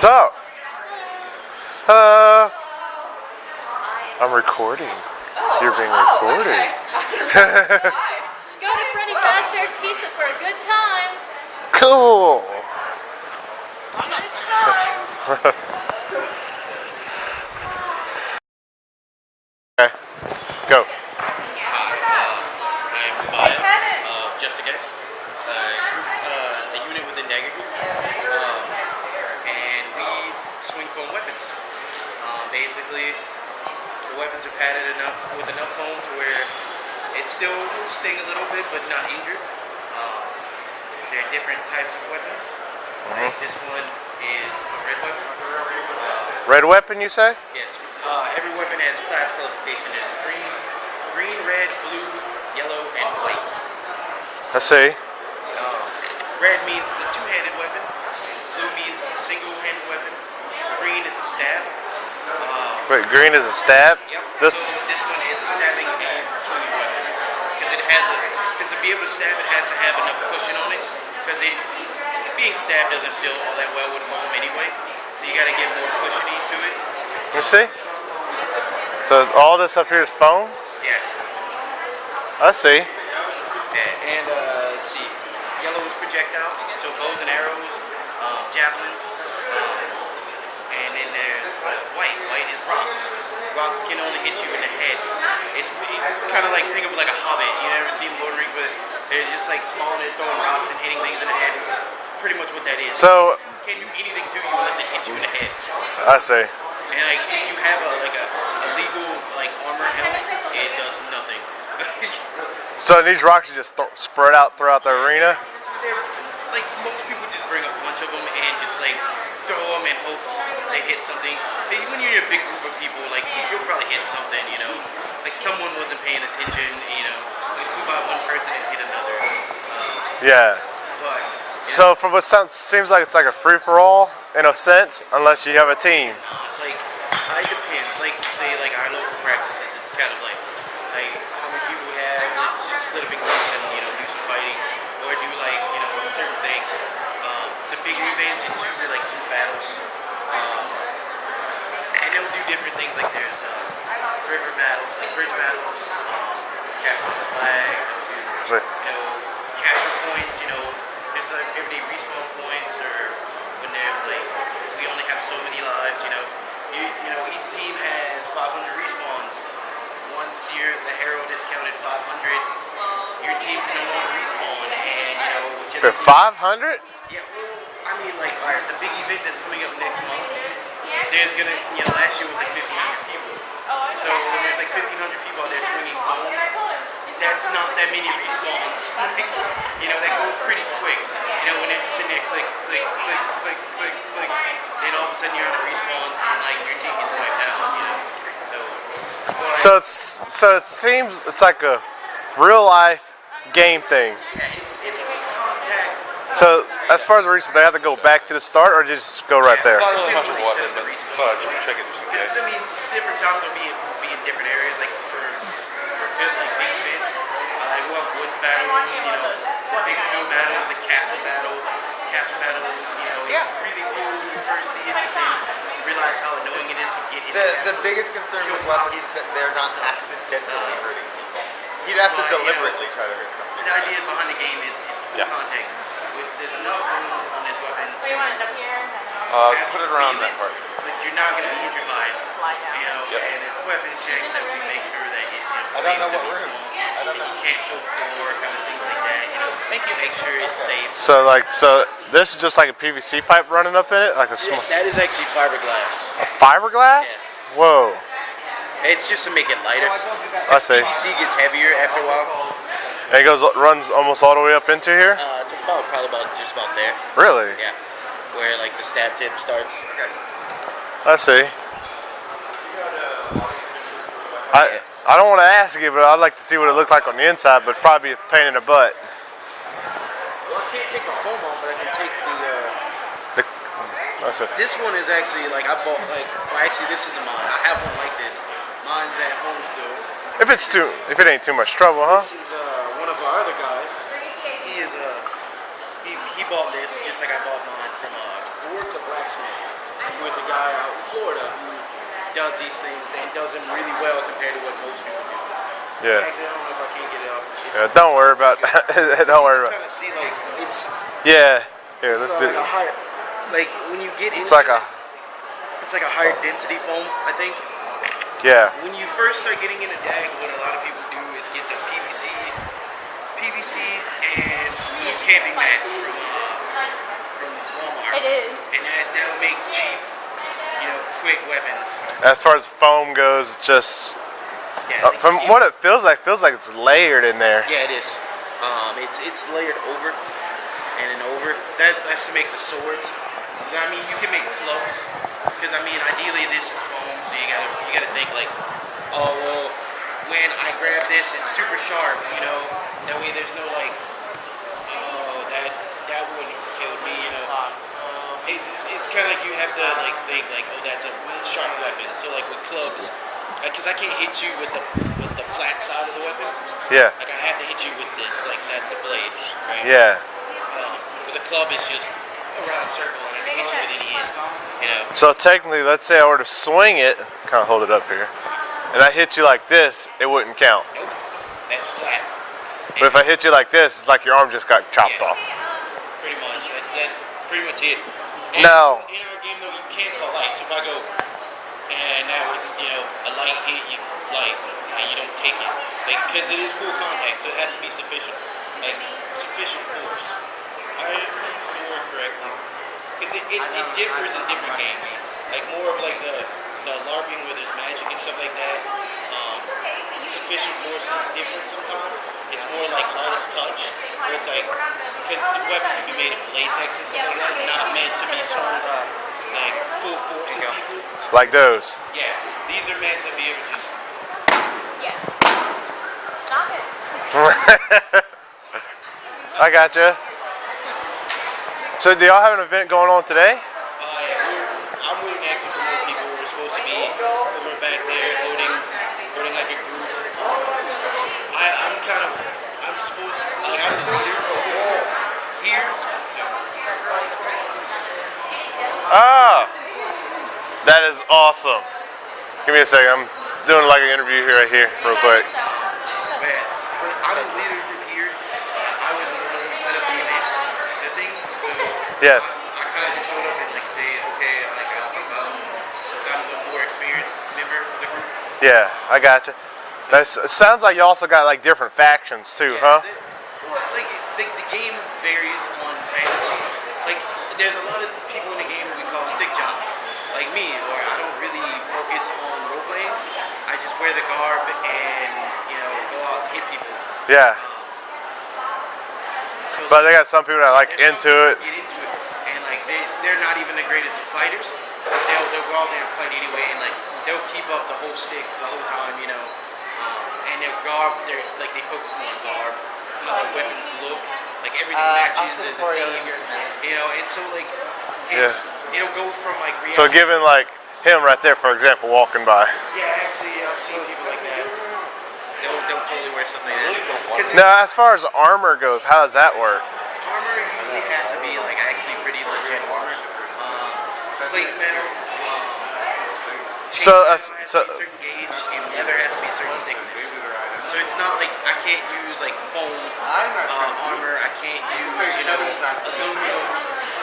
What's up? Hello. I'm recording. You're being recorded. Okay. Go to Freddy Fazbear's Pizza for a good time. Cool. Good time. Okay. Go. I'm Just Against a unit within Dagger Group, and we swing foam weapons. Basically, the weapons are padded enough with enough foam to where it still will sting a little bit, but not injured. There are different types of weapons. Like this one is a red weapon. Red weapon, you say? Yes. Every weapon has class classification. There's green, red, blue, yellow, and white. I see. Red means it's a two-handed weapon. Blue means it's a single-handed weapon. Green is a stab. Wait, green is a stab? Yep. This. So this one is a stabbing and swinging weapon. Because to be able to stab, it has to have enough cushion on it. Because being stabbed doesn't feel all that well with foam anyway. So you got to get more cushiony to it. You see? So all this up here is foam? Yeah. I see. Yeah. And let's see. Yellow is projectile. So bows and arrows, javelins. And then there's white. White is rocks. Rocks can only hit you in the head. It's kind of like, think of like a hobbit. You never seen Lord of the Rings, but they're just like small and they're throwing rocks and hitting things in the head. It's pretty much what that is. So Can't do anything to you unless it hits you in the head. I see. And like if you have a legal like armor helmet, it does nothing. So these rocks are just spread out throughout the arena? They're like most people just bring a bunch of them and just like throw them in hopes they hit something. When you're in a big group of people, like you'll probably hit something, you know. Like someone wasn't paying attention, you know. Like flew by one person and hit another. Yeah. But So from what seems like it's like a free-for-all in a sense, unless you have a team. like it depends. Like say like our local practices, it's kind of like how many people we have. Let's just split up in groups and do some fighting, or do like a certain thing. The bigger events, it's usually like group battles, and then we'll do different things. Like there's river battles, like bridge battles, capture the flag. They'll do capture points. There's like every respawn points, or when there's like we only have so many lives. Each team has 500 respawns. Once the Herald has counted 500, your team can no longer respawn, and whichever 500? Yeah, well, I mean, like, alright, the big event that's coming up next month, there's gonna, last year was like 1,500 people. So when there's like 1,500 people out there swinging foam, that's not that many respawns. That goes pretty quick. When they're just sitting there click, click, click, click, click, click, then all of a sudden you're on the respawns and like your team gets wiped out, So it seems it's like a real life game thing. Yeah, it's full contact. So as far as the reason, they have to go back to the start or just go right there? Not really much of what, but check it just in case. I mean, different times will be in different areas, like for like big events. We'll have woods battles, big field battles, like castle battle. Castle battle, it's really cool when you first see it, and then you realize how annoying it is to get in. The biggest concern with weapons is that they're not accidentally hurting people. You'd have to deliberately try to hurt somebody. The idea behind the game is it's full contact. There's enough room on this weapon to Put it around that part. but you're not going to be injured by it. And it's weapons checks that we make sure that it's I don't know what room. I don't know. You can't feel poor, kind of things like that. Make sure it's safe. So this is just like a PVC pipe running up in it, like a small. That is actually fiberglass. A fiberglass? Yeah. Whoa. It's just to make it lighter. I see. PVC gets heavier after a while. And it runs almost all the way up into here? It's probably just about there. Really? Yeah. Where like the stab tip starts. I see. I don't want to ask you, but I'd like to see what it looked like on the inside, but probably a pain in the butt. Well, I can't take the foam off, but I can take That's it. This one is actually like I bought actually this isn't mine. I have one like this. Mine's at home still. If it ain't too much trouble, huh? This is one of our other guys. He bought this just like I bought mine from Ford the blacksmith. who is a guy out in Florida who does these things and does them really well compared to what most people do. Yeah. Actually, I don't know if I can get it off. Yeah, don't worry about don't worry about Kind of see like it's Yeah. Here, it's let's do like it. a higher, like when you get into It's like a it's like a higher density foam, I think. yeah. When you first start getting into DAG, what a lot of people do is get the PVC and blue camping mat from Walmart. It is. And that'll make cheap, quick weapons. As far as foam goes, it's just Yeah, from what it feels like it's layered in there. Yeah, it is. It's layered over and over. That's to make the swords. I mean, you can make clubs because ideally this is foam, so you gotta think like, oh well, when I grab this, it's super sharp. That way there's no like, oh that wouldn't have killed me. It's kind of like you have to like think like, oh, that's a sharp weapon. So like with clubs, because I can't hit you with the flat side of the weapon. Yeah. Like I have to hit you with this, like that's the blade, right? Yeah. But the club is just a round circle, and I can hit you with any end. So technically, let's say I were to swing it, kind of hold it up here, and I hit you like this, it wouldn't count. Nope, that's flat. But if I hit you like this, it's like your arm just got chopped Yeah. off. Pretty much. That's pretty much it. And No. in our game though, you can't call lights. If I go and now it's a light hit you light and you don't take it, like because it is full contact, so it has to be sufficient, like sufficient force. I use the word correctly because it differs in different games. Like more of like the LARPing where there's magic and stuff like that. Sufficient force is different sometimes. It's more like lightest touch, where it's like, because the weapons can be made of latex and stuff like that, not meant to be swung like full force at people. Like those. Yeah, these are meant to be able to just. Yeah. Stop it. I gotcha. So do y'all have an event going on today? I'm waiting actually for more people. We're supposed to be over back there loading like a group. I'm supposed to, like I'm the leader here. So. Ah, that is awesome. Give me a second. I'm doing like an interview here, right here, real quick. But I'm the leader group here. I was the one who set up the event, the thing. So Yes. I kind of just showed up and like say, okay, like since I'm the more experienced member of the group. Yeah, I gotcha. It sounds like you also got like different factions too, huh? The game varies on fantasy. Like, there's a lot of people in the game we call stick jobs, like me, where I don't really focus on role playing. I just wear the garb and go out and hit people. Yeah. So But they got some people that are like there's some into it. people who get into it, and like they're not even the greatest of fighters. They'll go out there and fight anyway, and like they'll keep up the whole stick the whole time, and their garb, they focus more on garb, how their weapons look, like everything matches as a theme, and so like it'll go from like reality. So given like him right there, for example, walking by. Yeah, actually, I've seen people like that. They'll totally wear something like that. Now, as far as armor goes, how does that work? Armor usually has to be like actually pretty legit armor. Plate metal. So, Chain metal has to be a certain gauge, and leather has to be a certain thickness. So it's not like I can't use like foam armor. I can't use aluminum,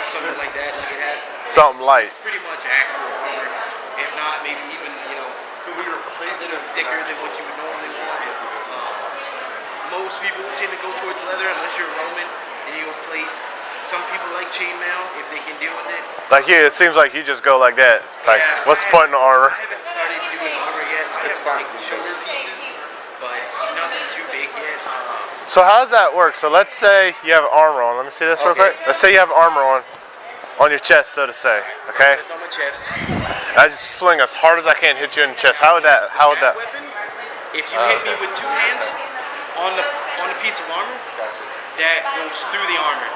something like that. Like it has Something light. It's pretty much actual armor. If not, maybe even a little thicker than what you would normally want. Most people tend to go towards leather unless you're a Roman and you go plate. Some people like chainmail if they can deal with it. Like you, it seems like you just go like that. It's like, Yeah, what's the point in the armor? I haven't started doing armor yet. I have like shoulder pieces, but nothing too big yet. So how does that work? So let's say you have armor on. Let me see this real quick. Let's say you have armor on your chest, so to say. Okay. It's on my chest. I just swing as hard as I can, hit you in the chest. How would that? Weapon, if you hit me with two hands on the piece of armor, that goes through the armor.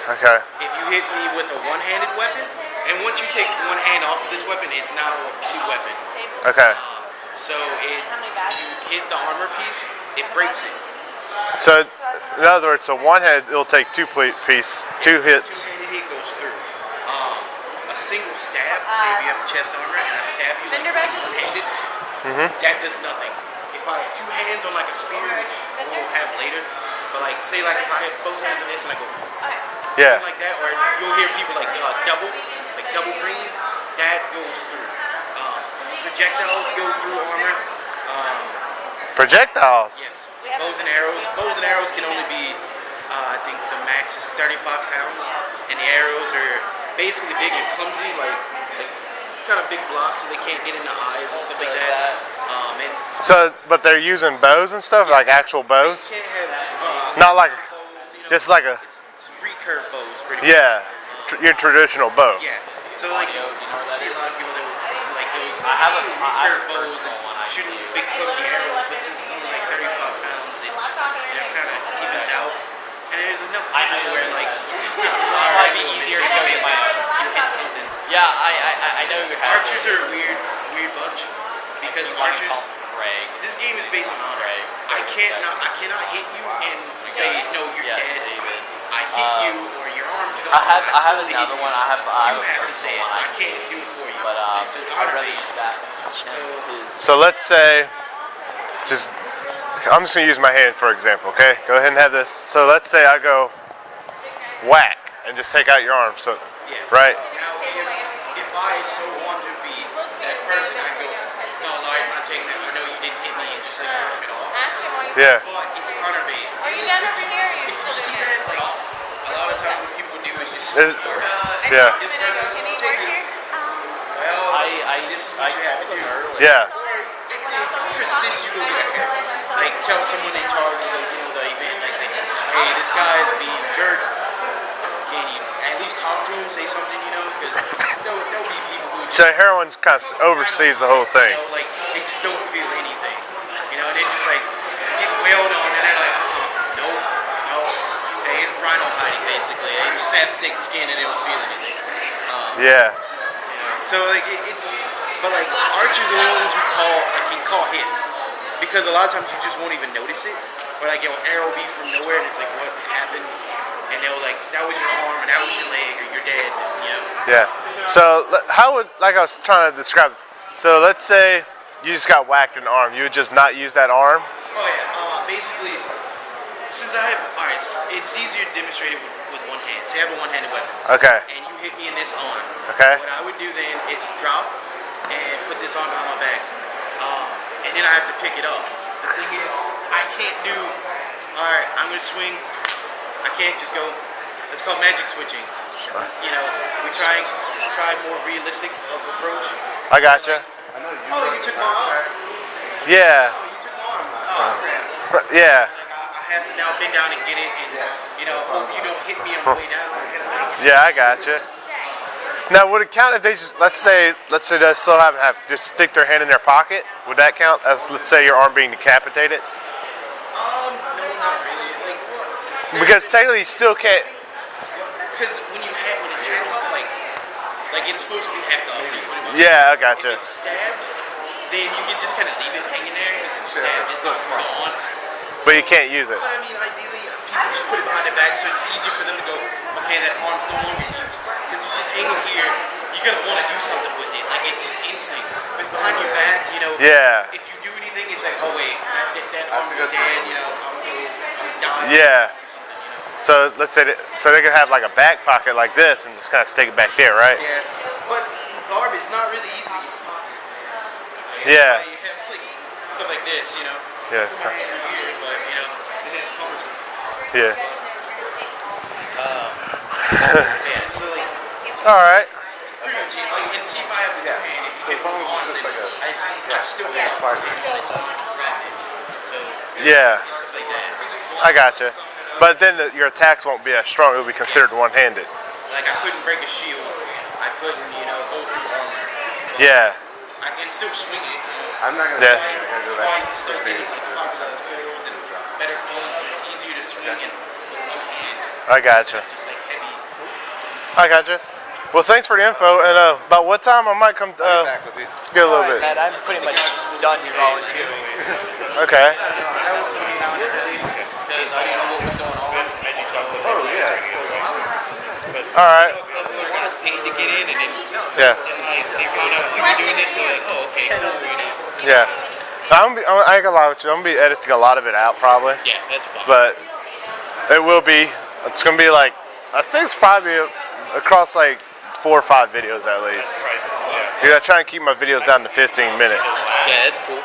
Okay. If you hit me with a one-handed weapon, and once you take one hand off of this weapon, it's now a two weapon. Okay. So if you hit the armor piece, it breaks it. So in other words, so one head it'll take two hits. Two-handed hit goes through. A single stab, say if you have chest armor and I stab you like one-handed, that does nothing. If I have two hands on like a spear, which we'll have later, but like say like if I have both hands on this and I go like that, or you'll hear people like double green, that goes through. Projectiles go through armor. Projectiles? Yes. Bows and arrows. Bows and arrows can only be, I think the max is 35 pounds, and the arrows are basically big and clumsy, like kind of big blocks, so they can't get in the eyes and stuff like that. But they're using bows and stuff, like actual bows? You can't have, not like, bows, you know, just like a... It's recurve bows, pretty much. Yeah, your traditional bow. Yeah. So like, you see a lot of people that will like those recurve bows and shooting these big clumsy arrows, but since it's only like 35 pounds, it kind of evens out. And there's enough people where like, you just get the fire might be easier to go get my own. You hit something. Yeah, I know you have. Archers are a weird bunch because archers. This game is based on honor. I cannot hit you and say no, you're dead. David. I hit you or your arm's gone. I have another one. I have You have to say it. I can't do it for you. But so it's I'd honor rather based. use that. So let's say, I'm just going to use my hand for example, okay? Go ahead and have this. So let's say I go whack and just take out your arm, so, right? Now, if I so want to be that person, I go, no, I'm not taking that. I know you didn't hit me and just like brush it off. Yeah. But it's honor based. Are you done over here? If you see that, like, a lot of times what people do is just Yeah. this person take it. Well, this is what you have to do. Yeah. Or persist, you go get a hair. Like, tell someone in charge of the event, like, say, hey, this guy is being a jerk. Can you at least talk to him, say something, you know? Because there'll be people who just... So heroin kind of oversees the whole thing. You know, like, they just don't feel anything. You know, and they're just like, get wailed on, and they're like, no. Hey, it's rhino hiding, basically. They just have thick skin and they don't feel anything. Yeah. So, like, but, like, archers are the only ones who can call hits. Because a lot of times you just won't even notice it. Or, like, an arrow will be from nowhere, and it's like, what happened? And they'll, like, that was your arm, and that was your leg, or you're dead, you know? Yeah. So how would, like I was trying to describe, so let's say you just got whacked in the arm. You would just not use that arm? Oh, yeah. Basically, since I have, alright, it's easier to demonstrate it with one hand. So you have a one-handed weapon. Okay. And you hit me in this arm. Okay. What I would do then is drop and put this arm behind my back. And then I have to pick it up. The thing is, I can't do, alright, I'm going to swing. I can't just go, it's called magic switching. You know, we try more realistic of approach. I gotcha. Oh, you took my arm? Yeah. Oh, you took my arm. Oh, crap. Yeah. Like, I have to now bend down and get it and, you know, hope you don't hit me on the way down. Kind of thing. Yeah, I gotcha. Now, would it count if they just, let's say they still haven't just stick their hand in their pocket? Would that count as, let's say, your arm being decapitated? No, not really. Like, what? Because technically you still can't. Because when it's hacked off, like it's supposed to be hacked off. Yeah, I gotcha. If it's stabbed, then you can just kind of leave it hanging there because it's stabbed. It's not gone. But you can't use it. But I mean, ideally, people just put it behind their back so it's easier for them to go, okay, that arm's no longer used. Because you just hang it here, you're going to want to do something with it. Like, it's just instinct. Because behind your back, you know, if you do anything, it's like, oh, wait, that arm's dead, you know, I'm dying. Yeah. So let's say so they could have like a back pocket like this and just kind of stick it back there, right? Yeah. But garb is not really easy. Yeah. You have like stuff like this, you know. Yeah. Put my hand right here, but you know, it is cumbersome. Yeah. Yeah. So like. All right. It's pretty much it. Like, and see if I have the two hand. If you So as long as it's just like a. I still have it's fine. So. Yeah. Stuff like that. I gotcha. But then your attacks won't be as strong. It'll be considered one-handed. Like I couldn't break a shield. I couldn't, you know, go through armor. But Yeah. I can still swing it. You know? I'm not gonna. Yeah. That's why you still get like fiberglass coils and better foam, so it's easier to swing it with one hand. I gotcha. Just like heavy. I gotcha. Well, thanks for the info. And about what time I might come back with you. get a little bit. Matt, I'm pretty much done here volunteering. Okay. I was looking down early because I didn't know what was going on. Oh yeah. All right. paid to get in, and then Yeah. they found out we were doing this, and they're like, oh, okay, cool, you know. Yeah. I ain't gonna lie with you. I'm gonna be editing a lot of it out probably. Yeah, that's fine. But it will be. It's gonna be like, I think it's probably across like 4 or 5 videos at least. Yeah, I try and keep my videos down to 15 minutes. Yeah, that's cool.